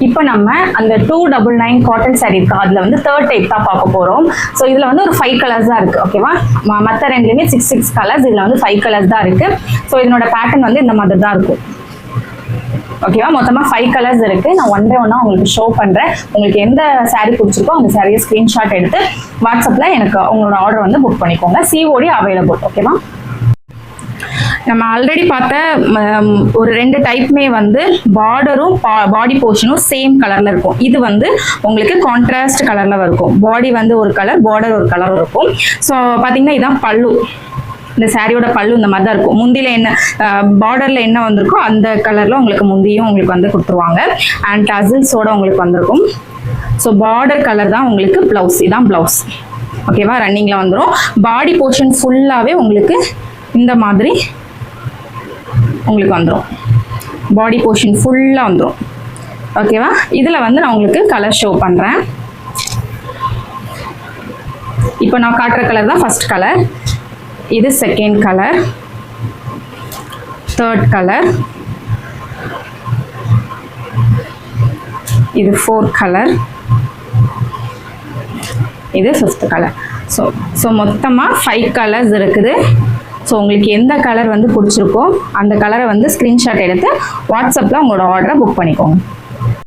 இப்போ நம்ம அந்த 299 காட்டன் சாரீ இருக்கு, அதுல வந்து தேர்ட் டைப் தான் பார்க்க போறோம். ஸோ இதுல வந்து ஒரு 5 கலர்ஸ் தான் இருக்கு. ஓகேவா, மற்ற ரெண்டுலயுமே 6 கலர்ஸ், இதுல வந்து 5 கலர்ஸ் தான் இருக்கு. ஸோ இதனோட பேட்டர்ன் வந்து இந்த மாதிரி தான் இருக்கும். ஓகேவா, மொத்தமா 5 கலர்ஸ் இருக்கு. நான் ஒன் பை ஒன்னா உங்களுக்கு ஷோ பண்றேன். உங்களுக்கு எந்த சாரீ பிடிச்சிருக்கோ அந்த சாரியை ஸ்கிரீன்ஷாட் எடுத்து வாட்ஸ்அப்ல எனக்கு உங்களோட ஆர்டர் வந்து புக் பண்ணிக்கோங்க. COD available. ஓகேவா, நம்ம ஆல்ரெடி பார்த்த ஒரு 2 டைப்புமே வந்து பார்டரும் பாடி போர்ஷனும் சேம் கலர்ல இருக்கும். இது வந்து உங்களுக்கு கான்ட்ராஸ்ட் கலர்ல இருக்கும். பாடி வந்து ஒரு கலர், பார்டர் ஒரு கலர் இருக்கும். ஸோ பார்த்தீங்கன்னா இதான் பல்லு. இந்த சாரியோட பல்லு இந்த மாதிரி தான் இருக்கும். முந்தியில என்ன பார்டர்ல என்ன வந்திருக்கோ அந்த கலர்ல உங்களுக்கு முந்தியும் உங்களுக்கு வந்து கொடுத்துருவாங்க. அண்ட் டசில்ஸோட உங்களுக்கு வந்திருக்கும். ஸோ பார்டர் கலர் தான் உங்களுக்கு பிளவுஸ். இதான் பிளவுஸ். ஓகேவா, ரன்னிங்ல வந்துடும். பாடி போர்ஷன் ஃபுல்லாவே உங்களுக்கு இந்த மாதிரி உங்களுக்கு வந்துடும். பாடி போர்ஷன் ஃபுல்லாக வந்துடும். ஓகேவா, இதில் வந்து நான் உங்களுக்கு கலர் ஷோ பண்ணுறேன். இப்போ நான் காட்டுற கலர் தான் ஃபர்ஸ்ட் கலர். இது செகண்ட் கலர், தேர்ட் கலர், இது ஃபோர்த் கலர், இது ஃபிஃப்த் கலர். ஸோ மொத்தமாக 5 கலர்ஸ் இருக்குது. ஸோ உங்களுக்கு எந்த கலர் வந்து பிடிச்சிருக்கோ அந்த கலரை வந்து ஸ்க்ரீன்ஷாட் எடுத்து வாட்ஸ்அப்பில் உங்களோட ஆர்டரை புக் பண்ணிக்கோங்க.